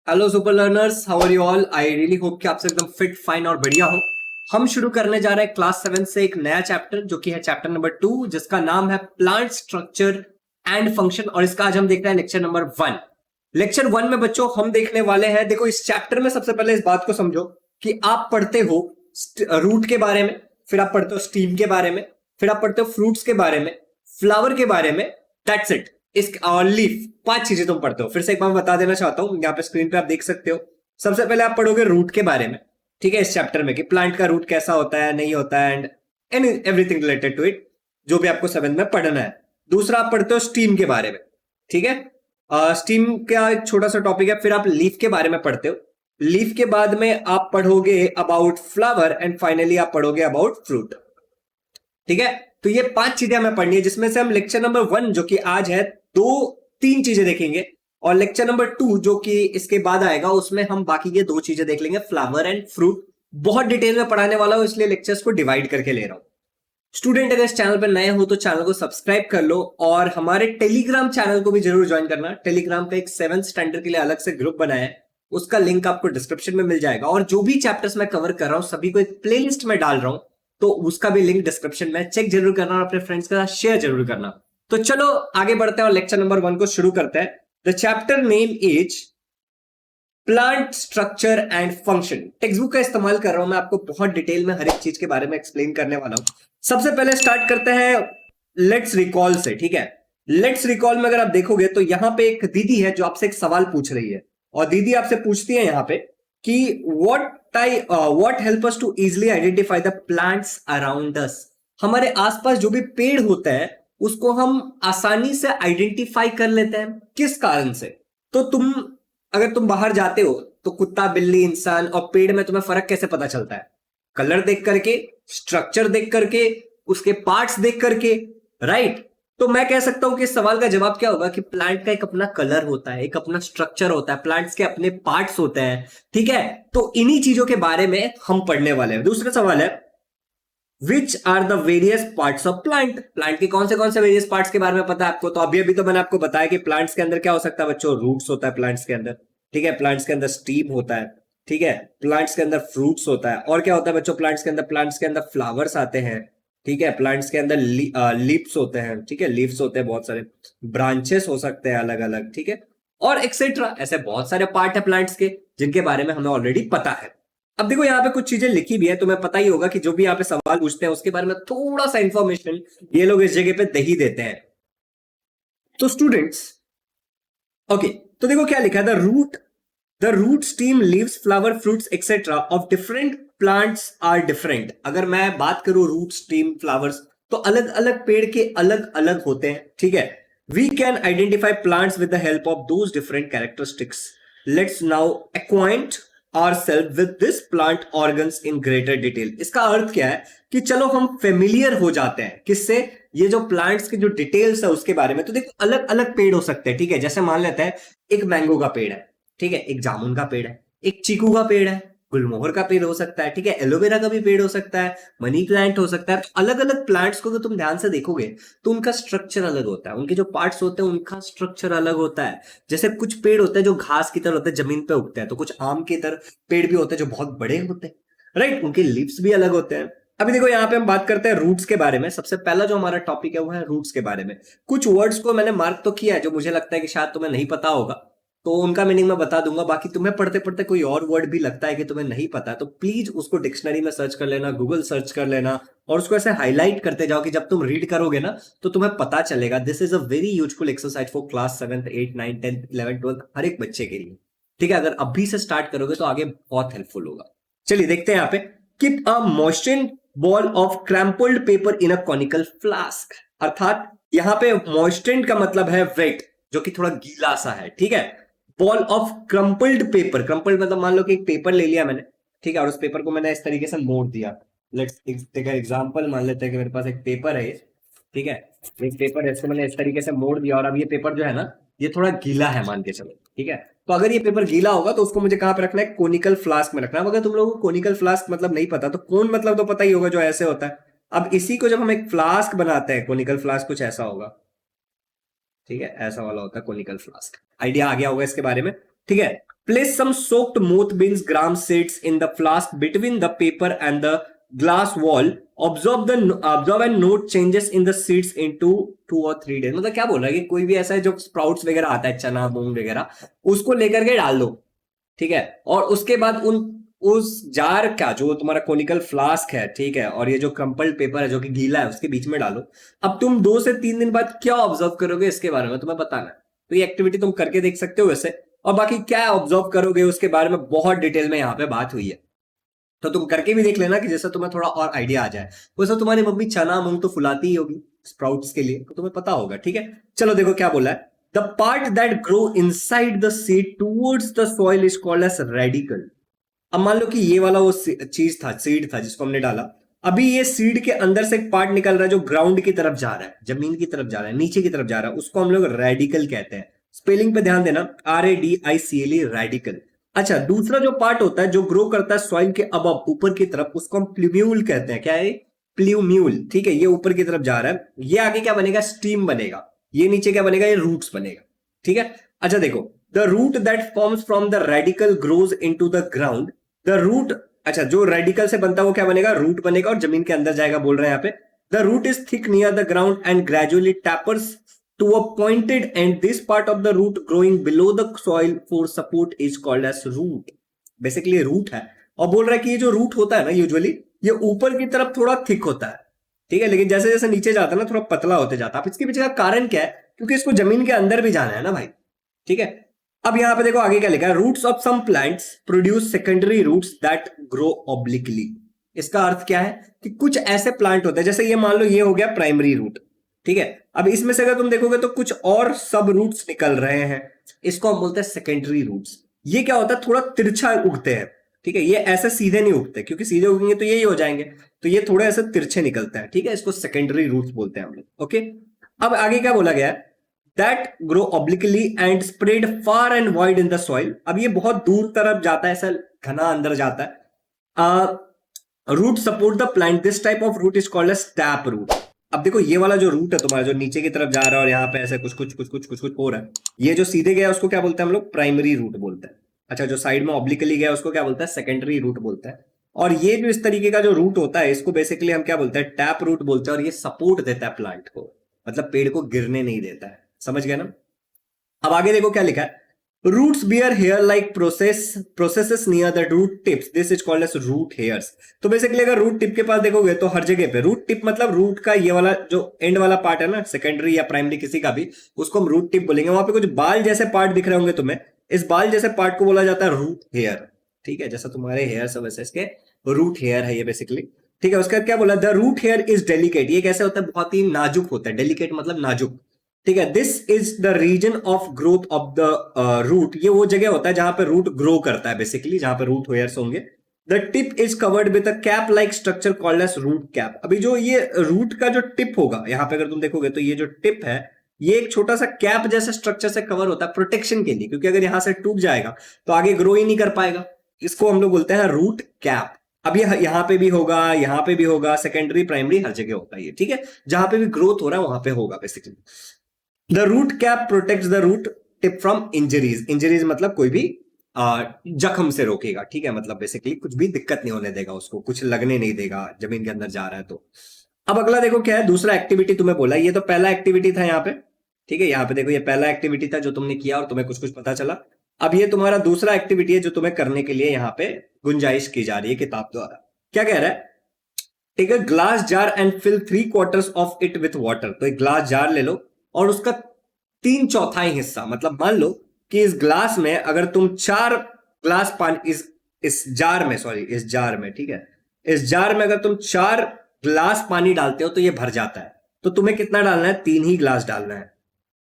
Hello super learners, how are you all. I really hope कि आप सब एकदम फिट फाइन और बढ़िया हो। हम शुरू करने जा रहे हैं क्लास 7 से एक नया चैप्टर जो कि है चैप्टर नंबर 2, जिसका नाम है प्लांट स्ट्रक्चर एंड फंक्शन। और इसका आज हम देख रहे हैं लेक्चर नंबर 1। लेक्चर 1 में बच्चों हम देखने वाले हैं, देखो इस चैप्टर में सबसे पहले इस बात को समझो कि आप पढ़ते हो रूट के बारे में, फिर आप पढ़ते हो स्टीम के बारे में, फिर आप पढ़ते हो फ्रूट्स के बारे में, फ्लावर के बारे में, दैट्स इट। इस और लीफ, 5 चीजें तुम पढ़ते हो। फिर से एक बार बता देना चाहता हूं, यहाँ पे स्क्रीन पे आप देख सकते हो। सबसे पहले आप पढ़ोगे रूट के बारे में, ठीक है, इस चैप्टर में कि प्लांट का रूट कैसा होता है, नहीं होता है, and everything related to it, जो भी आपको 7 में पढ़ना है। दूसरा आप पढ़ते हो स्टीम के बारे में, ठीक है। स्टीम का एक छोटा सा टॉपिक है। फिर आप लीफ के बारे में पढ़ते हो। लीफ के बाद में आप पढ़ोगे अबाउट फ्लावर, एंड फाइनली आप पढ़ोगे अबाउट फ्रूट, ठीक है। तो ये 5 चीजें हमें पढ़नी है, जिसमें से हम लेक्चर नंबर 1 जो कि आज है, 2-3 चीजें देखेंगे, और लेक्चर नंबर 2 जो कि इसके बाद आएगा उसमें हम बाकी के 2 चीजें देख लेंगे, फ्लावर एंड फ्रूट। बहुत डिटेल में पढ़ाने वाला हूं, इसलिए लेक्चर्स को डिवाइड करके ले रहा हूं। स्टूडेंट अगर इस चैनल पर नए हो तो चैनल को सब्सक्राइब कर लो, और हमारे टेलीग्राम चैनल को भी जरूर ज्वाइन करना। टेलीग्राम पे एक 7th स्टैंडर्ड के लिए अलग से ग्रुप बनाया है, उसका लिंक आपको डिस्क्रिप्शन में मिल जाएगा। और जो भी चैप्टर्स मैं कवर कर रहा हूं सभी को एक प्लेलिस्ट में डाल रहा हूं, तो उसका भी लिंक डिस्क्रिप्शन में, चेक जरूर करना और अपने फ्रेंड्स के साथ शेयर जरूर करना। तो चलो आगे बढ़ते हैं और लेक्चर नंबर 1 को शुरू करते हैं। The chapter name is plant structure and function. Text book का इस्तेमाल कर रहा हूं मैं, आपको बहुत डिटेल में हर एक चीज के बारे में एक्सप्लेन करने वाला हूं। सबसे पहले स्टार्ट करते हैं लेट्स रिकॉल से, ठीक है। लेट्स रिकॉल में अगर आप देखोगे तो यहां पे एक दीदी है जो आपसे एक सवाल पूछ रही है, और दीदी आपसे पूछती है यहां पे कि what help us to easily identify the plants around us. हमारे आसपास जो भी पेड़ होते हैं उसको हम आसानी से आइडेंटिफाई कर लेते हैं, किस कारण से। तो अगर तुम बाहर जाते हो तो कुत्ता, बिल्ली, इंसान और पेड़ में तुम्हें फर्क कैसे पता चलता है? कलर देख करके, स्ट्रक्चर देख करके, उसके पार्ट्स देख करके, राइट। तो मैं कह सकता हूं कि इस सवाल का जवाब क्या होगा कि प्लांट का एक अपना कलर होता है, एक अपना स्ट्रक्चर होता है, प्लांट्स के अपने पार्ट्स होते हैं, ठीक है। तो इन्हीं चीजों के बारे में हम पढ़ने वाले हैं। दूसरा सवाल है which are the various parts of plant. Plant के कौन से वेरियस पार्ट्स के बारे में पता है आपको? तो अभी अभी तो मैंने आपको बताया कि प्लांट्स के अंदर क्या हो सकता है बच्चों, रूट्स होता है प्लांट्स के अंदर, ठीक है। प्लांट्स के अंदर स्टीम होता है, ठीक है। प्लांट्स के अंदर फ्रूट्स होता है, और क्या होता है बच्चों प्लांट्स के अंदर? प्लांट्स के अंदर फ्लावर्स आते हैं, ठीक है। प्लांट्स के अंदर लीव्स होते हैं, ठीक है, लीव्स होते हैं, बहुत सारे ब्रांचेस हो सकते हैं अलग अलग, ठीक है, और एक्सेट्रा। ऐसे बहुत सारे पार्ट है प्लांट्स के जिनके बारे में हमें ऑलरेडी पता है। अब देखो यहाँ पे कुछ चीजें लिखी भी है, तुम्हें पता ही होगा कि जो भी यहाँ पे सवाल पूछते हैं उसके बारे में थोड़ा सा इंफॉर्मेशन ये लोग इस जगह पे दे ही देते हैं। तो स्टूडेंट्स, ओके, तो देखो क्या लिखा है, the root stem leaves flower fruits etcetera of different plants are different. अगर मैं बात करूं रूट स्टीम फ्लावर्स, तो अलग अलग पेड़ के अलग अलग होते हैं, ठीक है। We can identify plants with the help of those different characteristics. Let's now acquaint ourselves with this plant organs in greater detail। इसका अर्थ क्या है कि चलो हम फेमिलियर हो जाते हैं किससे, ये जो प्लांट्स के जो डिटेल्स है उसके बारे में। तो देखो अलग अलग पेड़ हो सकते हैं, ठीक है। जैसे मान लेते हैं एक मैंगो का पेड़ है, ठीक है, एक जामुन का पेड़ है, एक चीकू का पेड़ है, गुलमोहर का पेड़ हो सकता है, ठीक है, एलोवेरा का भी पेड़ हो सकता है, मनी प्लांट हो सकता है। तो अलग अलग प्लांट्स को अगर तुम ध्यान से देखोगे तो उनका स्ट्रक्चर अलग होता है, उनके जो पार्ट्स होते हैं उनका स्ट्रक्चर अलग होता है। जैसे कुछ पेड़ होते हैं जो घास की तरह होते हैं, जमीन पे उगते हैं, तो कुछ आम की तरह पेड़ भी होते हैं जो बहुत बड़े होते हैं, राइट, उनके लीव्स भी अलग होते हैं। अभी देखो यहाँ पे हम बात करते हैं रूट्स के बारे में। सबसे पहला जो हमारा टॉपिक है वो है रूट्स के बारे में। कुछ वर्ड्स को मैंने मार्क तो किया है जो मुझे लगता है कि शायद तुम्हें नहीं पता होगा, तो उनका मीनिंग मैं बता दूंगा। बाकी तुम्हें पढ़ते पढ़ते कोई और वर्ड भी लगता है कि तुम्हें नहीं पता, तो प्लीज उसको डिक्शनरी में सर्च कर लेना, गूगल सर्च कर लेना, और उसको ऐसे हाईलाइट करते जाओ कि जब तुम रीड करोगे ना तो तुम्हें पता चलेगा। This is a very useful exercise for class 7th 8th 9th 10th 11th 12th, हर एक बच्चे के लिए, ठीक है। अगर अभी से स्टार्ट करोगे तो आगे बहुत हेल्पफुल होगा। चलिए देखते हैं यहाँ पे, keep a moistened ball of crumpled paper in a conical flask. अर्थात यहाँ पे मॉइस्चर्ड का मतलब है वेट, जो कि थोड़ा गीला सा है, ठीक है। Ball of crumpled paper, crumpled मतलब मान लो कि एक पेपर ले लिया मैंने, ठीक है, और उस पेपर को मैंने इस तरीके से मोड़ दिया। लेट्स टेक एग्जांपल, मान लेते हैं कि मेरे पास एक पेपर है, ठीक है, एक पेपर है, इसको मैंने इस तरीके से मोड़ दिया, और अब ये पेपर जो है ना ये थोड़ा गीला है मान के चलो, ठीक है। तो अगर ये पेपर गीला होगा तो उसको मुझे कहां पे रखना है? कोनिकल फ्लास्क में रखना है। अगर तुम लोगों को कोनिकल फ्लास्क मतलब नहीं पता तो कोन मतलब तो पता ही होगा, जो ऐसे होता है। अब इसी को जब हम एक फ्लास्क बनाते हैं, कोनिकल फ्लास्क कुछ ऐसा होगा, ठीक है, ऐसा वाला होता है कोनिकल फ्लास्क। आइडिया आ गया होगा इसके बारे में, ठीक है। Place some soaked mothballs gram seeds in the flask between the paper and the glass wall. Observe and note changes in the seeds into 2 or 3 days. मतलब क्या बोल रहा है कि कोई भी ऐसा है जो स्प्राउट्स वगैरह आता है, चना मूंग वगैरह, उसको लेकर के डाल दो, ठीक है, और उसके बाद उस जार का जो तुम्हारा कोनिकल फ्लास्क है, ठीक है, और ये जो क्रम्पल्ड पेपर है जो कि गीला है उसके बीच में डालो। अब तुम 2 से 3 दिन बाद क्या ऑब्जर्व करोगे इसके बारे में तुम्हें बताना है। तो ये एक्टिविटी तुम करके देख सकते हो वैसे, और बाकी क्या ऑब्जर्व करोगे उसके बारे में बहुत डिटेल में यहाँ पे बात हुई है, तो तुम करके भी देख लेना कि जैसा तुम्हें थोड़ा और आइडिया आ जाए। वैसे तुम्हारी मम्मी चना मूंग तो फुलाती ही होगी स्प्राउट्स के लिए, तो तुम्हें पता होगा, ठीक है। चलो देखो क्या बोला है, the part that grow inside the seed towards the soil is called as radical. अब मान लो कि ये वाला वो चीज था, सीड था जिसको हमने डाला, अभी ये सीड के अंदर से एक पार्ट निकल रहा है जो ग्राउंड की तरफ जा रहा है, जमीन की तरफ जा रहा है, नीचे की तरफ जा रहा है, उसको हम लोग रेडिकल कहते हैं। स्पेलिंग पे ध्यान देना, RADICAL, रेडिकल। अच्छा, दूसरा जो पार्ट होता है जो ग्रो करता है सॉइल के अब ऊपर की तरफ, उसको हम प्ल्यूम्यूल कहते हैं। क्या है? प्ल्यूम्यूल, ठीक है, ये ऊपर की तरफ जा रहा है, ये आगे क्या बनेगा? स्टीम बनेगा। ये नीचे क्या बनेगा? ये रूट्स बनेगा, ठीक है। अच्छा देखो, the root that forms from the radical grows into the ground. The root, अच्छा, जो रेडिकल से बनता है वो क्या बनेगा? रूट बनेगा, और जमीन के अंदर जाएगा बोल रहे हैं यहाँ पे। The root is thick near the ground and gradually tapers to a pointed end. This part of the root growing below the soil for support is called as root. Basically root है, और बोल रहा है कि ये जो root होता है ना यूजुअली ये ऊपर की तरफ थोड़ा थिक होता है, ठीक है, लेकिन जैसे जैसे नीचे जाता है ना थोड़ा पतला होते जाता है। अब इसके पीछे का कारण क्या है? क्योंकि इसको जमीन के अंदर भी जाना है ना भाई, ठीक है। अब यहां पे देखो आगे क्या लिखा है, roots of some plants produce secondary roots that grow obliquely. इसका अर्थ क्या है कि कुछ ऐसे प्लांट होते हैं, जैसे ये मान लो ये हो गया प्राइमरी रूट, ठीक है। अब इसमें से अगर तुम देखोगे तो कुछ और सब रूट्स निकल रहे हैं, इसको हम बोलते हैं सेकेंडरी रूट्स। ये क्या होता है? थोड़ा तिरछा उगते हैं, ठीक है, ये ऐसे सीधे नहीं उगते, क्योंकि सीधे उगेंगे तो यही हो जाएंगे, तो ये थोड़े ऐसे तिरछे निकलते हैं, ठीक है, इसको सेकेंडरी रूट्स बोलते हैं हम लोग। ओके, अब आगे क्या बोला गया है, that grow obliquely and spread far and wide in the soil. अब ये बहुत दूर तरफ जाता है, ऐसा घना अंदर जाता है। Root support the plant, this type of root is called as tap root. अब देखो ये वाला जो रूट है तुम्हारा जो नीचे की तरफ जा रहा है और यहाँ पे ऐसे कुछ कुछ कुछ कुछ कुछ कुछ हो रहा है, ये जो सीधे गया उसको क्या बोलते हैं हम लोग? प्राइमरी रूट बोलते हैं। अच्छा, जो साइड में ऑब्लिकली गया उसको क्या बोलते हैं? सेकेंडरी रूट बोलते हैं। और ये जो इस तरीके का जो रूट होता है इसको बेसिकली हम क्या बोलते हैं? टैप रूट बोलते हैं। और ये सपोर्ट देता है प्लांट को, मतलब पेड़ को गिरने नहीं देता है। समझ गए ना? अब आगे देखो क्या लिखा है, roots bear hair like processes near the root tips, this is called as root hairs। तो बेसिकली अगर रूट टिप के पास देखोगे तो हर जगह पे रूट टिप मतलब रूट का ये वाला जो एंड वाला पार्ट है ना, सेकेंडरी या प्राइमरी किसी का भी, उसको हम रूट टिप बोलेंगे। वहां पे कुछ बाल जैसे पार्ट दिख रहे होंगे तुम्हें, इस बाल जैसे पार्ट को बोला जाता है रूट हेयर, ठीक है, जैसा तुम्हारे हेयर सब वैसे इसके रूट हेयर है ये बेसिकली, ठीक है। उसका क्या बोला, the root hair is delicate. ये कैसे होता है? बहुत ही नाजुक होता है, डेलिकेट मतलब नाजुक, ठीक है। This is the region of growth of the root. ये वो जगह होता है जहां पे रूट ग्रो करता है बेसिकली, जहां पे रूट हेयर्स होंगे। The tip is covered with a cap like structure called as root cap. अभी जो ये रूट का जो टिप होगा यहां पे अगर तुम देखोगे तो ये जो टिप है ये एक छोटा सा कैप जैसे स्ट्रक्चर से कवर होता है प्रोटेक्शन के लिए, क्योंकि अगर यहां से टूट जाएगा तो आगे ग्रो ही नहीं कर पाएगा। इसको हम लोग बोलते हैं रूट कैप। अब ये यहां पे भी होगा, यहां पे भी होगा, सेकेंडरी प्राइमरी हर जगह होता है ये, ठीक है, जहां पे भी ग्रोथ हो रहा है वहां पे होगा basically. The root cap protects the root tip from injuries. Injuries मतलब कोई भी जख्म से रोकेगा, ठीक है, मतलब बेसिकली कुछ भी दिक्कत नहीं होने देगा उसको, कुछ लगने नहीं देगा जमीन के अंदर जा रहा है तो। अब अगला देखो क्या है, दूसरा एक्टिविटी तुम्हें बोला, ये तो पहला एक्टिविटी था यहाँ पे, ठीक है, यहाँ पे देखो ये पहला एक्टिविटी था जो तुमने किया और तुम्हें कुछ कुछ पता चला। अब ये तुम्हारा दूसरा एक्टिविटी है जो तुम्हें करने के लिए यहाँ पे गुंजाइश की जा रही है किताब द्वारा। क्या कह रहा है, take a glass jar and fill 3/4 of it with water. तो एक ग्लास जार ले लो और उसका 3/4 हिस्सा, मतलब मान लो कि इस ग्लास में अगर तुम 4 ग्लास पानी, इस जार में, सॉरी इस जार में, ठीक है, इस जार में अगर तुम 4 ग्लास पानी डालते हो तो ये भर जाता है। तो तुम्हें कितना डालना है? 3 ही ग्लास डालना है,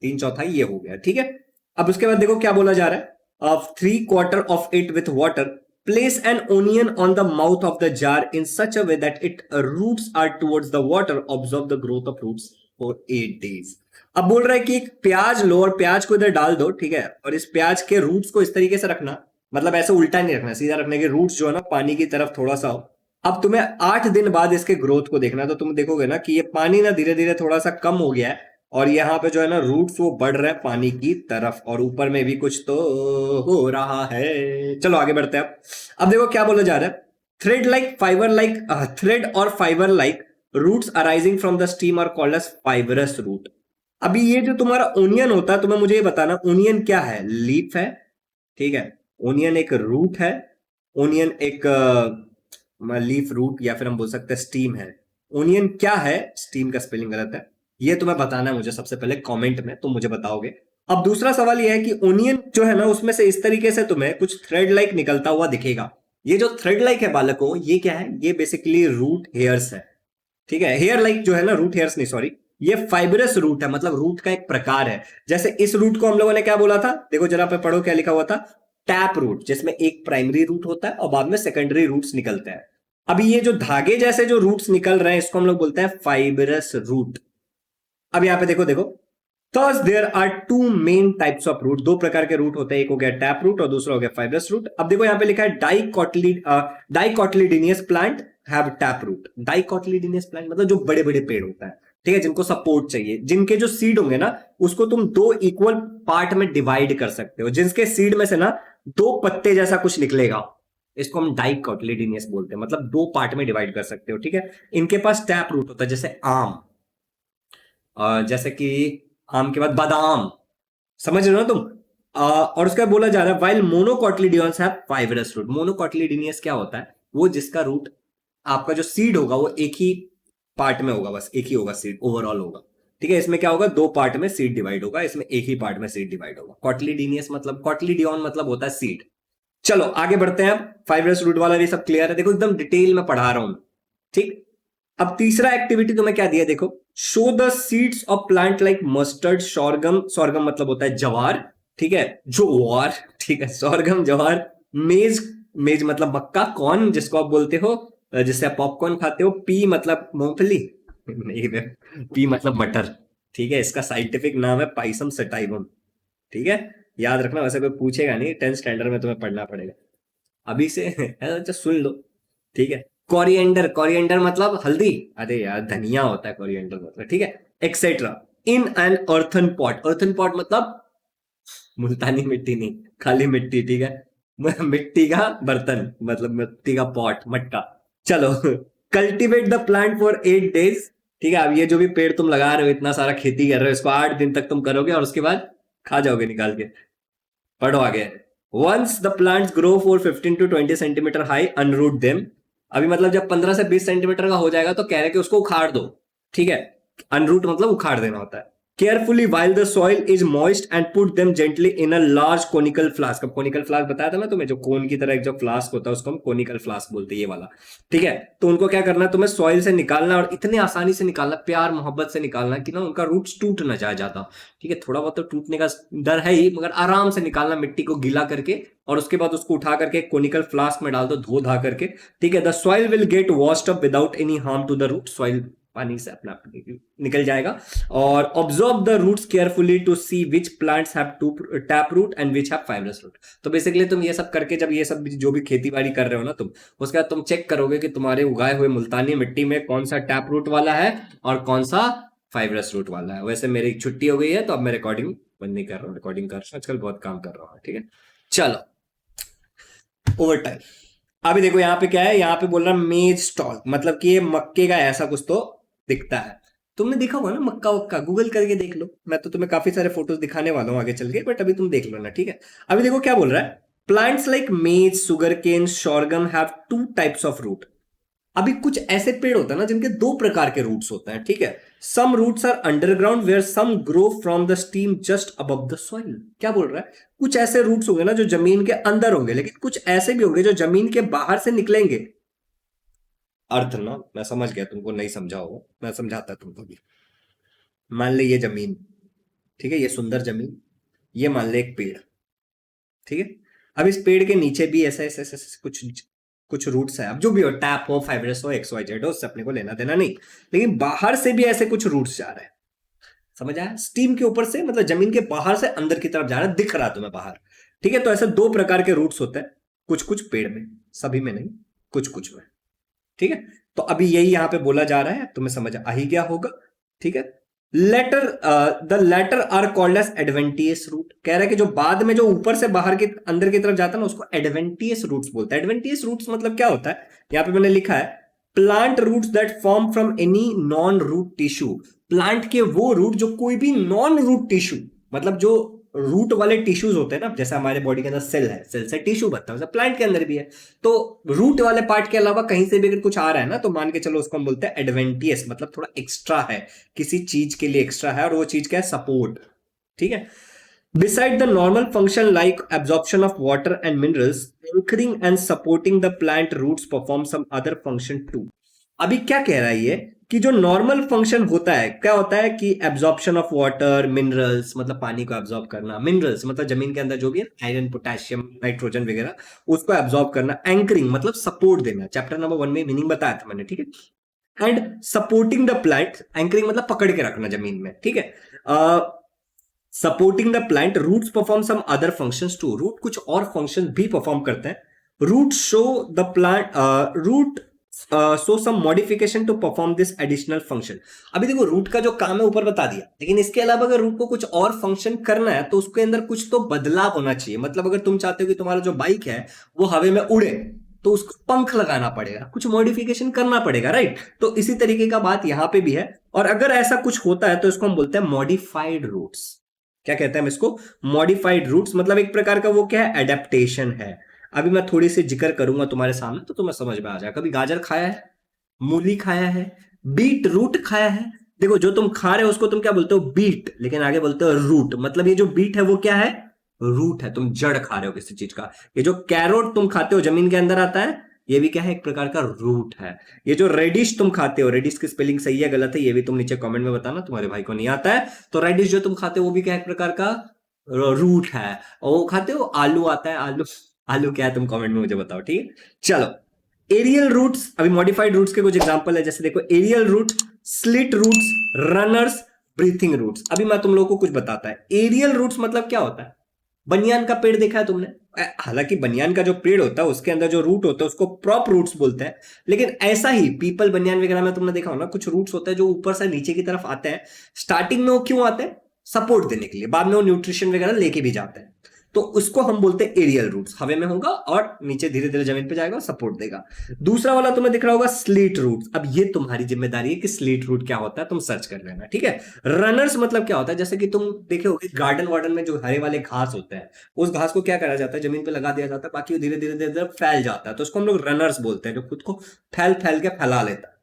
3/4 ये हो गया, ठीक है। अब उसके बाद देखो क्या बोला जा रहा है, of 3/4 of it with water, place an onion on the mouth of the jar in such a way that its roots are towards the water, observe the growth of roots for 8 days। अब बोल रहा है कि एक प्याज लो और प्याज को इधर डाल दो, ठीक है, और इस प्याज के रूट्स को इस तरीके से रखना, मतलब ऐसे उल्टा नहीं रखना, सीधा रखने के, रूट्स जो है ना पानी की तरफ थोड़ा सा हो। अब तुम्हें 8 दिन बाद इसके ग्रोथ को देखना, तो तुम देखोगे ना कि ये पानी ना धीरे धीरे थोड़ा सा कम हो गया है और यहाँ पे जो है ना रूट्स वो बढ़ रहे हैं पानी की तरफ, और ऊपर में भी कुछ तो हो रहा है। चलो आगे बढ़ते हैं। अब देखो क्या बोला जा रहा है, thread like fibre like, thread और fibre like roots arising from the stem are called as fibrous root. अभी ये जो तुम्हारा ओनियन होता है, तुम्हें मुझे ये बताना ओनियन क्या है। लीफ है, ठीक है, ओनियन एक रूट है, ओनियन एक लीफ रूट, या फिर हम बोल सकते हैं स्टीम है। ओनियन क्या है, स्टीम का स्पेलिंग गलत है, ये तुम्हें बताना है मुझे सबसे पहले कमेंट में, तुम मुझे बताओगे। अब दूसरा सवाल ये है कि ओनियन जो है ना उसमें से इस तरीके से तुम्हें कुछ थ्रेड लाइक निकलता हुआ दिखेगा। ये जो थ्रेड लाइक है बालकों, ये क्या है, ये बेसिकली रूट हेयर्स है। ठीक है, हेयर लाइक जो है ना, रूट हेयर्स नहीं सॉरी, ये फाइबरस रूट है, मतलब रूट का एक प्रकार है। जैसे इस रूट को हम लोगों ने क्या बोला था, देखो जरा पे पढ़ो क्या लिखा हुआ था, टैप रूट, जिसमें एक प्राइमरी रूट होता है और बाद में सेकेंडरी रूट्स निकलते हैं। अभी ये जो धागे जैसे जो रूट्स निकल रहे हैं इसको हम लोग बोलते हैं फाइबरस रूट। अब यहां पे देखो देखो, there's there are two main types of root, दो प्रकार के रूट होते हैं, एक हो गया टैप रूट और दूसरा हो गया फाइबरस रूट। अब देखो यहां पे लिखा है dicotyledonous plant have tap root. Dicotyledonous plant मतलब जो बड़े बड़े पेड़ होता है, ठीक है, जिनको सपोर्ट चाहिए, जिनके जो सीड होंगे ना उसको तुम दो इक्वल पार्ट में डिवाइड कर सकते हो, जिसके सीड में से ना दो पत्ते जैसा कुछ निकलेगा, इसको हम डाइकोटिलिडीनियस बोलते हैं, मतलब दो पार्ट में डिवाइड कर सकते हो। ठीक है, इनके पास टैप रूट होता है, जैसे आम, जैसे कि आम के बाद बादाम, समझ रहे हो ना तुम। और उसका बोला जा रहा है वाइल मोनोकोटिलिडोन्स हैव फाइबरस रूट। मोनोकोटिलिडोनियस क्या होता है, वो जिसका रूट, आपका जो सीड होगा वो एक ही पार्ट में होगा, बस एक ही होगा सीड, ओवरऑल होगा। ठीक है, इसमें क्या होगा, दो पार्ट में सीड डिवाइड होगा, इसमें एक ही पार्ट में सीड डिवाइड होगा। कॉटिलिडोनियस मतलब, कॉटिलिडियन मतलब होता है सीड। चलो आगे बढ़ते हैं। फाइबरस रूट वाला भी सब क्लियर है, देखो एकदम डिटेल में पढ़ा रहा हूं। ठीक, अब तीसरा एक्टिविटी तुम्हें क्या दिया, देखो, show the seeds of plant like mustard, sorghum, sorghum मतलब होता है जवार, ठीक है, जोवार, ठीक है, सॉर्गम जवार, मेज, मेज मतलब मक्का, कॉर्न जिसको आप बोलते हो, जिससे आप पॉपकॉर्न खाते हो, पी मतलब मूंगफली, नहीं रे, पी मतलब मटर, ठीक है, इसका साइंटिफिक नाम है पाइसम सटाइवम। ठीक है, याद रखना, वैसे कोई पूछेगा नहीं, 10th स्टैंडर्ड में तुम्हें पढ़ना पड़ेगा अभी से। अच्छा सुन लो, ठीक है। कोरिएंडर, कोरिएंडर मतलब हल्दी, अरे यार धनिया होता है कोरिएंडर मतलब, ठीक है, etcetera. In an earthen pot, earthen pot मतलब मुल्तानी मिट्टी नहीं, खाली मिट्टी, ठीक है, मिट्टी का बर्तन मतलब मिट्टी का पॉट, मटका। चलो, cultivate the plant for 8 days। ठीक है, अब ये जो भी पेड़ तुम लगा रहे हो, इतना सारा खेती कर रहे हो, इसको 8 दिन तक तुम करोगे और उसके बाद खा जाओगे निकाल के। पढ़ो आगे। Once the plants grow for 15 to 20 centimetre high, unroot them. अभी मतलब जब 15 से 20 सेंटीमीटर का हो जाएगा तो कह रहे कि उसको उखाड़ दो। ठीक है, अनरूट मतलब उखाड़ देना होता है। Carefully while the soil is moist and put them gently in a large conical flask. अब कोनिकल फ्लास्क बताया था ना तुम्हें, जो कोन की तरह एक जो फ्लास्क होता है उसको हम कोनिकल फ्लास्क बोलते हैं, ये वाला। ठीक है, तो उनको क्या करना है, तुम्हें सॉइल से निकालना, और इतने आसानी से निकालना, प्यार मोहब्बत से निकालना कि ना उनका रूट्स टूट ना जाए ज्यादा। ठीक है, थोड़ा बहुत तो टूटने का डर है ही, मगर आराम से निकालना, मिट्टी को गीला करके, और उसके बाद उसको उठा करके कोनिकल फ्लास्क में डाल दो, धो धा करके। ठीक है, the soil will get washed up without any harm to the root. Soil पानी से अपना निकल जाएगा। और observe the roots carefully to see which plants have to tap root and which have fibrous root. तो बेसिकली तुम ये सब करके, जब ये सब जो भी खेती बाड़ी कर रहे हो ना तुम, उसके बाद तुम चेक करोगे कि तुम्हारे उगाए हुए मुल्तानी मिट्टी में कौन सा टैप रूट वाला है और कौन सा फाइबरस रूट वाला है। वैसे मेरी छुट्टी हो गई है तो अब मैं रिकॉर्डिंग बंद नहीं कर रहा हूँ, रिकॉर्डिंग कर रहा हूँ, आजकल बहुत काम कर रहा हूँ। ठीक है, चलो ओवर टाइम। अभी देखो यहाँ पे क्या है, यहाँ पे बोल रहा मेज स्टॉल, मतलब कि ये मक्के का ऐसा कुछ तो दिखता है। तुमने देखा होगा ना मक्का वक्का, गूगल करके देख लो, मैं तो तुम्हें काफी सारे फोटोज दिखाने वाला हूँ आगे चल के, बट अभी तुम देख लो ना। ठीक है, अभी देखो क्या बोल रहा है, plants like maize, sugarcane, sorghum have two types of root. अभी कुछ ऐसे पेड़ होते हैं ना जिनके दो प्रकार के रूट्स होते हैं। ठीक है, some roots are underground where some grow from the stem just above the soil. क्या बोल रहा है, कुछ ऐसे रूट्स होंगे ना जो जमीन के अंदर होंगे, लेकिन कुछ ऐसे भी होंगे जो जमीन के बाहर से निकलेंगे। अर्थ ना, मैं समझ गया, तुमको नहीं समझा होगा, मैं समझाता तुमको भी। मान ले ये जमीन, ठीक है, ये सुंदर जमीन, ये मान ले एक पेड़। ठीक है, अब इस पेड़ के नीचे भी ऐसे ऐसे ऐसे ऐसे कुछ कुछ रूट्स है। अब जो भी हो, टैप हो, फाइब्रस हो, एक्स वाई जेड हो, उससे अपने को लेना देना नहीं, लेकिन बाहर से भी ऐसे कुछ रूट्स जा रहे हैं। समझ आया, स्टीम के ऊपर से मतलब जमीन के बाहर से अंदर की तरफ जा रहा है, दिख रहा है तुम्हें बाहर। ठीक है, तो ऐसे दो प्रकार के रूट्स होते हैं, कुछ कुछ पेड़ में, सभी में नहीं, कुछ कुछ में। ठीक है, तो अभी यही यहां पे बोला जा रहा है, तुम्हें समझ आ ही गया होगा। ठीक है, latter the latter are called as adventitious root. कह रहा है कि जो बाद में जो ऊपर से बाहर के अंदर की तरफ जाता है ना उसको एडवेंटियस रूट्स बोलता है। एडवेंटियस रूट्स मतलब क्या होता है, यहां पे मैंने लिखा है plant roots that form from any non root tissue. Plant के वो रूट जो कोई भी नॉन रूट टिश्यू, मतलब जो रूट वाले टिश्यूज होते हैं ना, जैसे हमारे बॉडी के अंदर सेल है, सेल से टिश्यू बनता है, वैसे प्लांट के अंदर भी है। तो रूट वाले पार्ट के अलावा कहीं से भी अगर कुछ आ रहा है ना तो मान के चलो उसको हम बोलते हैं एडवेंटियस, मतलब थोड़ा एक्स्ट्रा है, किसी चीज के लिए एक्स्ट्रा है, और वो चीज क्या है, सपोर्ट। ठीक है। Beside the normal function like absorption of water and minerals, anchoring and supporting the plant roots perform some other function too. अभी क्या कह रहा है ये कि जो नॉर्मल फंक्शन होता है, क्या होता है कि एब्जॉर्प्शन ऑफ वाटर, मिनरल्स मतलब पानी को एब्जॉर्ब करना, मिनरल्स मतलब जमीन के अंदर जो भी है, आयरन, पोटेशियम, नाइट्रोजन वगैरह, उसको एब्जॉर्ब करना, एंकरिंग मतलब सपोर्ट देना, चैप्टर नंबर 1 में मीनिंग बताया था मैंने, ठीक है। And supporting the plant, anchoring मतलब पकड़ के रखना जमीन में, ठीक है। Supporting the plant, roots perform some other functions too, root कुछ और फंक्शन भी परफॉर्म करते हैं। Root show the plant root so some modification to perform this additional function. अभी देखो रूट का जो काम है ऊपर बता दिया, लेकिन इसके अलावा अगर रूट को कुछ और फंक्शन करना है तो उसके अंदर कुछ तो बदलाव होना चाहिए। मतलब अगर तुम चाहते हो कि तुम्हारा जो बाइक है वो हवा में उड़े तो उसको पंख लगाना पड़ेगा, कुछ मॉडिफिकेशन करना पड़ेगा, राइट। तो इसी तरीके का बात यहां पे भी है, और अगर ऐसा कुछ होता है तो इसको हम बोलते हैं मॉडिफाइड रूट्स। क्या कहते हैं हम इसको, मॉडिफाइड रूट्स। मतलब एक प्रकार का वो क्या है, एडेप्टेशन है। अभी मैं थोड़ी सी जिक्र करूंगा तुम्हारे सामने तो तुम्हें समझ में आ जाएगा। कभी गाजर खाया है, मूली खाया है, बीट रूट खाया है? देखो जो तुम खा रहे हो उसको तुम क्या बोलते हो, बीट, लेकिन आगे बोलते हो रूट। मतलब ये जो बीट है वो क्या है, रूट है, तुम जड़ खा रहे हो किसी चीज का। ये जो कैरोट तुम खाते हो जमीन के अंदर आता है, ये भी क्या है, एक प्रकार का रूट है। ये जो रेडिश तुम खाते हो, रेडिश की स्पेलिंग सही है गलत है ये भी तुम नीचे कमेंट में बताना, तुम्हारे भाई को नहीं आता है। तो रेडिश जो तुम खाते हो वो भी क्या है, एक प्रकार का रूट है। और वो खाते हो, आलू आता है, आलू, आलू क्या है तुम कमेंट में मुझे बताओ, ठीक है। चलो, एरियल रूट्स, अभी मॉडिफाइड रूट्स के कुछ एग्जांपल है, जैसे देखो aerial root, stilt roots, runners, breathing roots. अभी मैं तुम लोगों को कुछ बताता है। एरियल रूट्स मतलब क्या होता है, बनियान का पेड़ देखा है तुमने, हालांकि बनियान का जो पेड़ होता है उसके अंदर जो रूट होता है उसको प्रॉप रूट्स बोलते हैं, लेकिन ऐसा ही पीपल, बनियान वगैरह में तुमने देखा हो ना, कुछ रूट्स होते हैं जो ऊपर से नीचे की तरफ आते हैं। स्टार्टिंग में वो क्यों आते हैं, सपोर्ट देने के लिए, बाद में वो न्यूट्रिशन वगैरह लेके भी जाते हैं। तो उसको हम बोलते हैं एरियल रूट्स, हवा में होगा और नीचे धीरे धीरे जमीन पे जाएगा और सपोर्ट देगा। दूसरा वाला तुम्हें दिख रहा होगा स्लीट रूट्स। अब ये तुम्हारी जिम्मेदारी है कि स्लीट रूट क्या होता है, तुम सर्च कर लेना, ठीक है। रनर्स मतलब क्या होता है, जैसे कि तुम देखे होगे गार्डन वार्डन में जो हरे वाले घास होते हैं, उस घास को क्या करा जाता है, जमीन पे लगा दिया जाता है, बाकी वो धीरे धीरे धीरे धीरे फैल जाता है, तो उसको हम लोग रनर्स बोलते हैं, जो खुद को फैल फैल के फैला लेता है,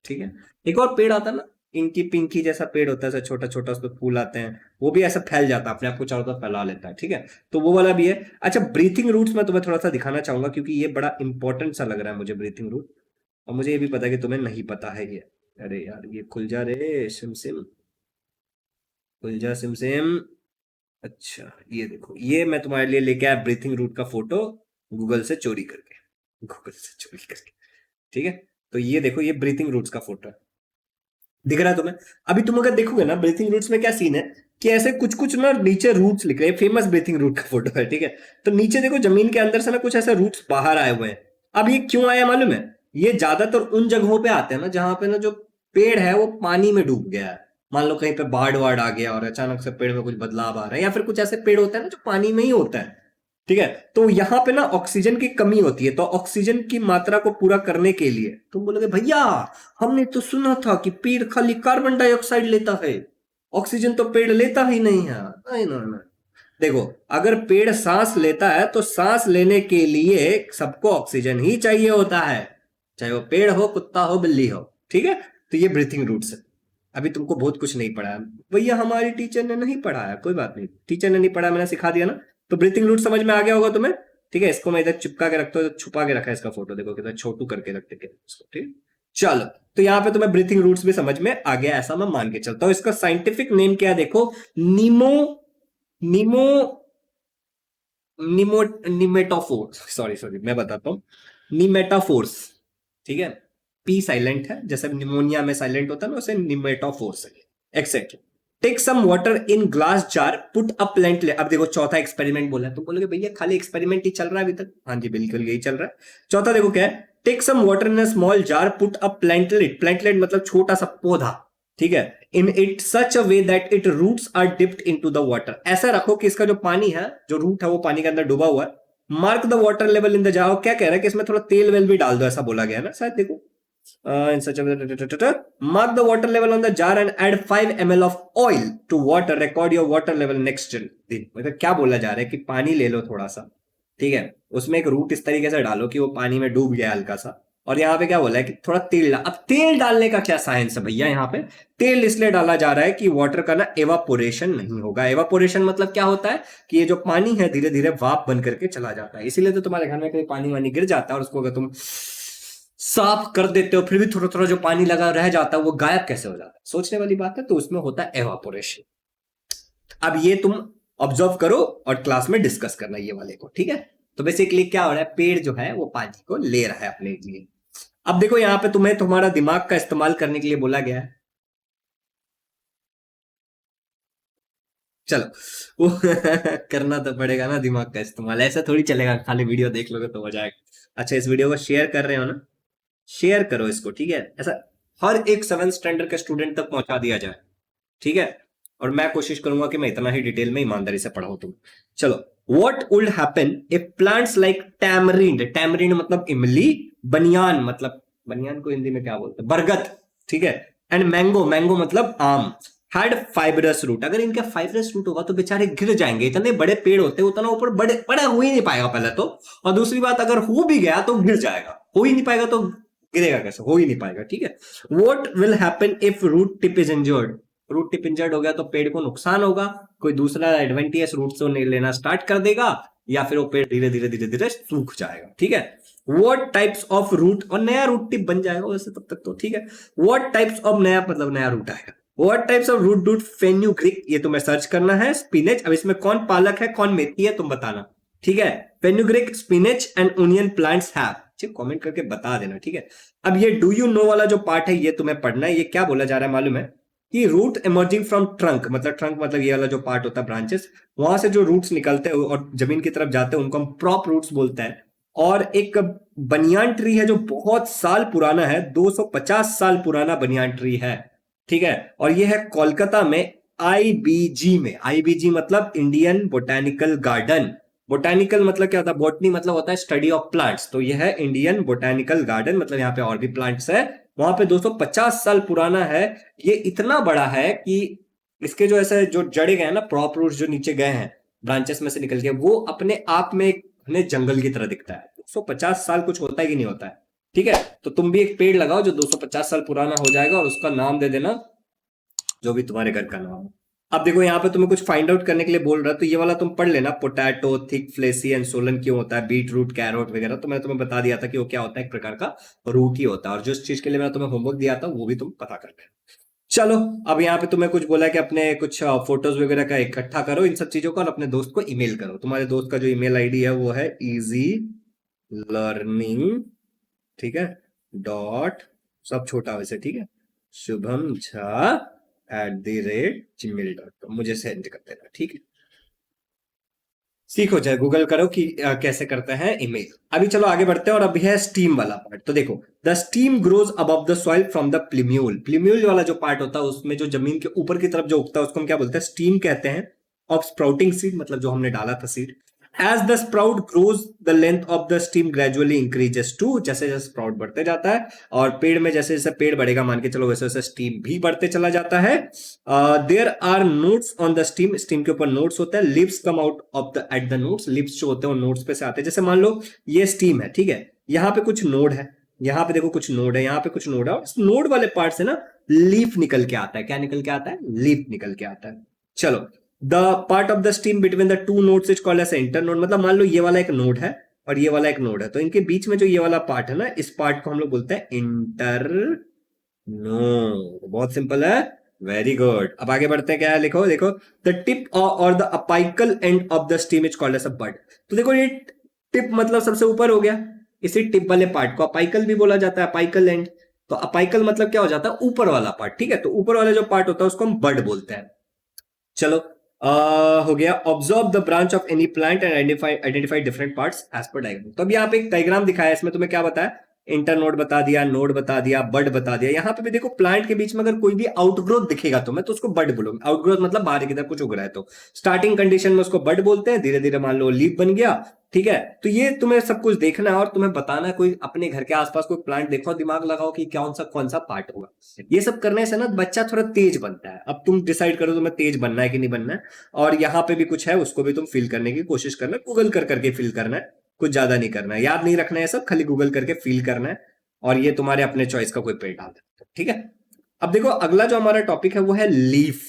ठीक है। एक और पेड़ आता है ना, इंकी पिंकी जैसा पेड़ होता है, ऐसा छोटा छोटा, उसमें फूल आते हैं, वो भी ऐसा फैल जाता है, अपने आप को चारों तरफ फैला लेता है, ठीक है। तो वो वाला भी है। अच्छा, ब्रीथिंग रूट्स मैं तुम्हें थोड़ा सा दिखाना चाहूंगा क्योंकि ये बड़ा इंपॉर्टेंट सा लग रहा है मुझे, ब्रीथिंग रूट। और मुझे ये भी पता है कि तुम्हें नहीं पता है ये। अरे यार ये खुल जा रे सिम सिम, खुल जा सिम सिम। अच्छा ये देखो, ये मैं तुम्हारे लिए लेके आया ब्रीथिंग रूट का फोटो, गूगल से चोरी करके, गूगल से चोरी करके, ठीक है। तो ये देखो, ये ब्रीथिंग रूट्स का फोटो है, दिख रहा है तुम्हें। अभी तुम अगर देखोगे ना ब्रीथिंग रूट्स में क्या सीन है कि ऐसे कुछ कुछ ना नीचे रूट्स लिख रहे हैं, फेमस ब्रीथिंग रूट का फोटो है, ठीक है। तो नीचे देखो जमीन के अंदर से ना कुछ ऐसे रूट्स बाहर आए हुए हैं। अब ये क्यों आया मालूम है, ये ज्यादातर उन जगहों पे आते हैं ना जहां पे ना जो पेड़ है वो पानी में डूब गया है। मान लो कहीं पे बाढ़ वाड़ आ गया और अचानक से पेड़ में कुछ बदलाव आ रहा है, या फिर कुछ ऐसे पेड़ होते हैं ना जो पानी में ही होता है, ठीक है। तो यहां पे ना ऑक्सीजन की कमी होती है, तो ऑक्सीजन की मात्रा को पूरा करने के लिए तुम बोलोगे भैया हमने तो सुना था कि पेड़ खाली कार्बन डाइऑक्साइड लेता है, ऑक्सीजन तो पेड़ लेता ही नहीं है। नहीं नहीं नहीं, देखो अगर पेड़ सांस लेता है तो सांस लेने के लिए सबको ऑक्सीजन ही चाहिए होता है, चाहे वो पेड़ हो, कुत्ता हो, बिल्ली हो, ठीक है। तो ये ब्रीथिंग रूट्स है। अभी तुमको बहुत कुछ नहीं पढ़ा है भैया, हमारी टीचर ने नहीं पढ़ाया, कोई बात नहीं, टीचर ने नहीं पढ़ा, मैंने सिखा दिया ना। तो ब्रीथिंग रूट समझ में आ गया होगा तुम्हें, ठीक है। इसको मैं इधर चिपका के रखता हूँ, छुपा के रखा है इसका फोटो, देखो कितना छोटू करके रखते हैं इसको, ठीक है। चलो, तो यहाँ पे तुम्हें ब्रीथिंग रूट्स भी समझ में आ गया, ऐसा मैं मान के चलता हूँ। इसका साइंटिफिक नेम क्या है देखो, नीमो नीमो निमो निमेटोफोर्स, सॉरी सॉरी मैं बताता हूँ, निमेटाफोर्स, ठीक है। पी साइलेंट है, जैसे निमोनिया में साइलेंट होता है ना, उसे निमेटोफोर्स है, etcetera. Take some water in glass jar, put a plant. अब देखो चौथा एक्सपेरिमेंट बोला है, तो बोलोगे भैया खाली एक्सपेरिमेंट ही चल रहा है अभी तक, हाँ जी बिल्कुल यही चल रहा है। चौथा देखो क्या है, take some water in a small jar, put a plantlet, plantlet मतलब छोटा सा पौधा, ठीक है, in it such a way that it roots are dipped into the water, ऐसा रखो कि इसका जो पानी है, जो रूट है वो पानी के अंदर डूबा हुआ है। Mark the water level in the jar, क्या कह रहा है कि इसमें थोड़ा तेल वेल भी डाल दो, ऐसा बोला गया है ना शायद, देखो in such a way, mark the water level on the jar and add 5 ml of oil to water, record your water level next दिन। मतलब क्या बोला जा रहा है कि पानी ले लो थोड़ा सा, ठीक है, उसमें एक रूट इस तरीके से डालो कि वो पानी में डूब गया हल्का सा, और यहाँ पे क्या बोला है कि थोड़ा तेल अब तेल डालने का क्या साइंस है भैया, यहाँ पे तेल इसलिए डाला जा रहा है कि वाटर का ना एवापोरेशन नहीं होगा। एवापोरेशन मतलब क्या होता है कि ये जो पानी है धीरे धीरे वाप बन करके चला जाता है, इसीलिए तो तुम्हारे घर में कहीं पानी वानी गिर जाता है और उसको अगर तुम साफ कर देते हो फिर भी थोड़ा थोड़ा जो पानी लगा रह जाता है वो गायब कैसे हो जाता है, सोचने वाली बात है। तो उसमें होता है एवापोरेशन। अब ये तुम ऑब्जर्व करो और क्लास में डिस्कस करना ये वाले को, ठीक है। तो बेसिकली क्या हो रहा है, पेड़ जो है वो पानी को ले रहा है अपने लिए। अब देखो यहाँ पे तुम्हें तुम्हारा दिमाग का इस्तेमाल करने के लिए बोला गया है, चलो वो करना तो पड़ेगा ना दिमाग का इस्तेमाल, ऐसा थोड़ी चलेगा खाली वीडियो देख लोगे तो हो जाएगा। अच्छा, इस वीडियो को शेयर कर रहे हो ना, शेयर करो इसको, ठीक है, ऐसा हर एक 7th स्टैंडर्ड के स्टूडेंट तक पहुंचा दिया जाए, ठीक है। और मैं कोशिश करूंगा कि मैं इतना ही डिटेल में ईमानदारी से पढ़ाऊं तुम। चलो, what would happen if plants like tamarind, tamarind मतलब इमली, बनियान मतलब, बनियान को हिंदी में क्या बोलते हैं, बरगद, ठीक है, एंड मैंगो, मैंगो मतलब आम, हैड फाइबरस रूट, अगर इनका फाइबरस रूट होगा तो बेचारे गिर जाएंगे, इतने बड़े पेड़ होते हैं उतना ऊपर बड़े बड़ा हो ही नहीं पाएगा पहले तो, और दूसरी बात अगर हो भी गया तो गिर जाएगा, हो ही नहीं पाएगा तो गिरेगा कैसे, हो ही नहीं पाएगा, ठीक है। What will happen if root tip is injured, root tip injured हो गया तो पेड़ को नुकसान होगा, कोई दूसरा एडवेंटियस रूट से लेना स्टार्ट कर देगा, या फिर वो पेड़ धीरे धीरे धीरे धीरे सूख जाएगा, ठीक है। व्हाट टाइप्स ऑफ रूट, और नया रूट टिप बन जाएगा वैसे तब तक तो, ठीक है। व्हाट टाइप्स ऑफ, नया मतलब नया रूट आएगा। What types of root do fenugreek, ये तुम्हें सर्च करना है। स्पिनच, अब इसमें कौन पालक है कौन मेथी है तुम बताना, ठीक है। Fenugreek, spinach and onion plants have, ठीक, कमेंट करके बता देना, ठीक है। अब ये डू यू नो वाला जो पार्ट है ये तुम्हें पढ़ना है, ये क्या बोला जा रहा है मालूम है कि रूट इमर्जिंग फ्रॉम ट्रंक, मतलब ट्रंक मतलब ये वाला जो पार्ट होता है ब्रांचेस, वहां से जो रूट्स निकलते हैं और जमीन की तरफ जाते हैं उनको हम प्रॉप रूट्स बोलते हैं। और एक बनियान ट्री है जो बहुत साल पुराना है, 250 साल पुराना बनियान ट्री है, ठीक है, और ये है कोलकाता में आईबीजी में। आईबीजी मतलब इंडियन बोटेनिकल गार्डन, बोटेनिकल मतलब क्या होता है, बॉटनी मतलब होता है स्टडी ऑफ प्लांट्स, तो यह है इंडियन बोटेनिकल गार्डन, मतलब यहाँ पे और भी प्लांट्स है। वहां पे 250 साल पुराना है, ये इतना बड़ा है कि इसके जो ऐसे जो जड़े गए ना, प्रॉप रूट्स जो नीचे गए हैं ब्रांचेस में से निकल के, वो अपने आप में एक घने जंगल की तरह दिखता है। 250 साल कुछ होता है कि नहीं होता है, ठीक है। तो तुम भी एक पेड़ लगाओ जो 250 साल पुराना हो जाएगा और उसका नाम दे देना जो भी तुम्हारे घर का नाम हो। अब देखो यहाँ पे तुम्हें कुछ फाइंड आउट करने के लिए बोल रहा है, तो ये वाला तुम पढ़ लेना, potato, thick, fleshy and Solan क्यों होता है, बीट रूट, कैरोट वगैरह, तो मैं तुम्हें बता दिया था कि वो क्या होता है, एक प्रकार का रूट ही होता है, और जिस चीज के लिए मैंने तुम्हें होमवर्क दिया था वो भी तुम पता कर लेना। चलो, अब यहाँ पे तुम्हें कुछ बोला कि अपने कुछ फोटोज वगैरह का इकट्ठा करो इन सब चीजों का और अपने दोस्त को ईमेल करो। तुम्हारे दोस्त का जो ईमेल आईडी है वो है इजी लर्निंग, ठीक है, डॉट, सब छोटा वैसे, ठीक है, शुभम झा @gmail.com, मुझे सेंड कर देना, ठीक है। सीखो, चाहे गूगल करो कि कैसे करते हैं ईमेल। अभी चलो आगे बढ़ते हैं, और अभी है स्टीम वाला पार्ट। तो देखो, the steam grows above the soil from the प्लीम्यूल, प्लीम्यूल वाला जो पार्ट होता है उसमें जो जमीन के ऊपर की तरफ जो उगता है उसको हम क्या बोलते हैं, स्टीम कहते हैं। ऑफ स्प्राउटिंग सीड मतलब जो हमने डाला था seed. As the sprout grows the length of the stem gradually increases too, जैसे जैसे स्प्राउट बढ़ते जाता है और पेड़ में जैसे जैसे पेड़ बढ़ेगा मान के चलो, वैसे वैसे स्टीम भी बढ़ते चला जाता है। There are nodes on the stem, stem के ऊपर नोट्स होते हैं। Leaves come out of the at the nodes, leaves जो होते हैं वो नोट्स पे से आते हैं। जैसे मान लो ये स्टीम है, ठीक है, यहाँ पे कुछ नोड है, यहाँ पे देखो कुछ नोड है, यहाँ पे कुछ नोड है, और इस नोड वाले पार्ट से ना लीफ निकल के आता है। क्या निकल के आता है, लीफ निकल के आता है। चलो, the part of the stem between the two nodes is called as internode, मतलब मान लो ये वाला एक नोड है और ये वाला एक नोड है, तो इनके बीच में जो ये वाला पार्ट है ना, इस पार्ट को हम लोग बोलते हैं इंटर नोड। बहुत सिंपल है, वेरी गुड। अब आगे बढ़ते हैं, क्या है, लिखो देखो, द टिप और the apical end of the stem is called as a bud. तो देखो ये टिप मतलब सबसे ऊपर हो गया, इसी टिप वाले पार्ट को अपाइकल भी बोला जाता है, अपाइकल एंड। तो अपाइकल मतलब क्या हो जाता है, ऊपर वाला पार्ट, ठीक है, तो ऊपर वाला जो पार्ट होता है उसको हम बड बोलते हैं। चलो, हो गया। Observe the branch of any plant and identify different parts as per diagram. तो अब यहाँ पे एक डायग्राम दिखाया है, इसमें तुम्हें क्या बताया इंटरनोड बता दिया, नोड बता दिया, बड बता दिया। यहाँ पे भी देखो प्लांट के बीच में अगर कोई भी आउटग्रोथ दिखेगा तो मैं तो उसको बड बोलूंगा। आउटग्रोथ मतलब बाहर की तरफ कुछ उग रहा है तो स्टार्टिंग कंडीशन में उसको बड बोलते हैं, धीरे धीरे मान लो लीफ बन गया, ठीक है। तो ये तुम्हें सब कुछ देखना है और तुम्हें बताना है, कोई अपने घर के आसपास कोई प्लांट देखो, दिमाग लगाओ कि कौन सा पार्ट होगा। ये सब करने से ना बच्चा थोड़ा तेज बनता है। अब तुम डिसाइड करो तुम्हें तेज बनना है कि नहीं बनना है। और यहाँ पे भी कुछ है, उसको भी तुम फिल करने की कोशिश करना, गूगल कर करके फिल करना है, कुछ ज्यादा नहीं करना है, याद नहीं रखना है सब, खाली गूगल करके फिल करना है। और ये तुम्हारे अपने चॉइस का कोई पेड़ डाल देते हो, ठीक है। अब देखो अगला जो हमारा टॉपिक है वो है लीफ,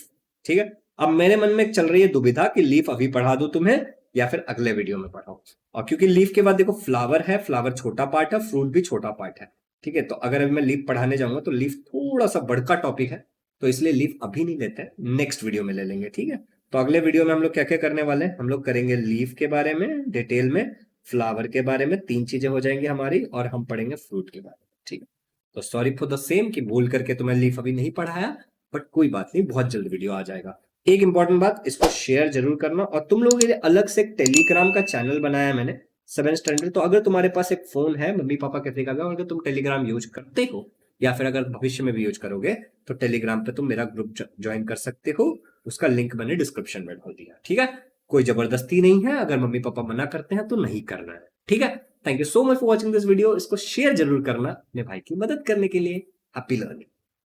ठीक है। अब मेरे मन में चल रही है दुविधा कि लीफ अभी पढ़ा दूं तुम्हें या फिर अगले वीडियो में पढ़ाऊं। और क्योंकि लीफ के बाद देखो फ्लावर है, फ्लावर छोटा पार्ट है, फ्रूट भी छोटा पार्ट है, ठीक है। तो अगर अभी मैं लीफ पढ़ाने जाऊंगा तो लीफ थोड़ा सा बड़का टॉपिक है, तो इसलिए लीफ अभी नहीं लेते हैं, नेक्स्ट वीडियो में ले लेंगे, ठीक है। तो अगले वीडियो में हम लोग क्या क्या करने वाले हैं, हम लोग करेंगे लीफ के बारे में डिटेल में, फ्लावर के बारे में, 3 चीजें हो जाएंगी हमारी, और हम पढ़ेंगे फ्रूट के बारे में, ठीक है। तो सॉरी फॉर द सेम कि भूल करके तुम्हें लीफ अभी नहीं पढ़ाया, बट कोई बात नहीं, बहुत जल्द वीडियो आ जाएगा। एक इंपॉर्टेंट बात, इसको शेयर जरूर करना। और तुम लोगों के लिए अलग से एक टेलीग्राम का चैनल बनाया है मैंने, 7 स्टैंडर्ड। तो अगर तुम्हारे पास एक फोन है, मम्मी पापा के सिखा और अगर तुम टेलीग्राम यूज करते हो या फिर अगर भविष्य में भी यूज करोगे तो टेलीग्राम पे तुम मेरा ग्रुप ज्वाइन कर सकते हो। उसका लिंक मैंने डिस्क्रिप्शन में डाल दिया, ठीक है। कोई जबरदस्ती नहीं है, अगर मम्मी पापा मना करते हैं तो नहीं करना है, ठीक है। Thank you so much for watching this video. इसको शेयर जरूर करना अपने भाई की मदद करने के लिए। Happy learning.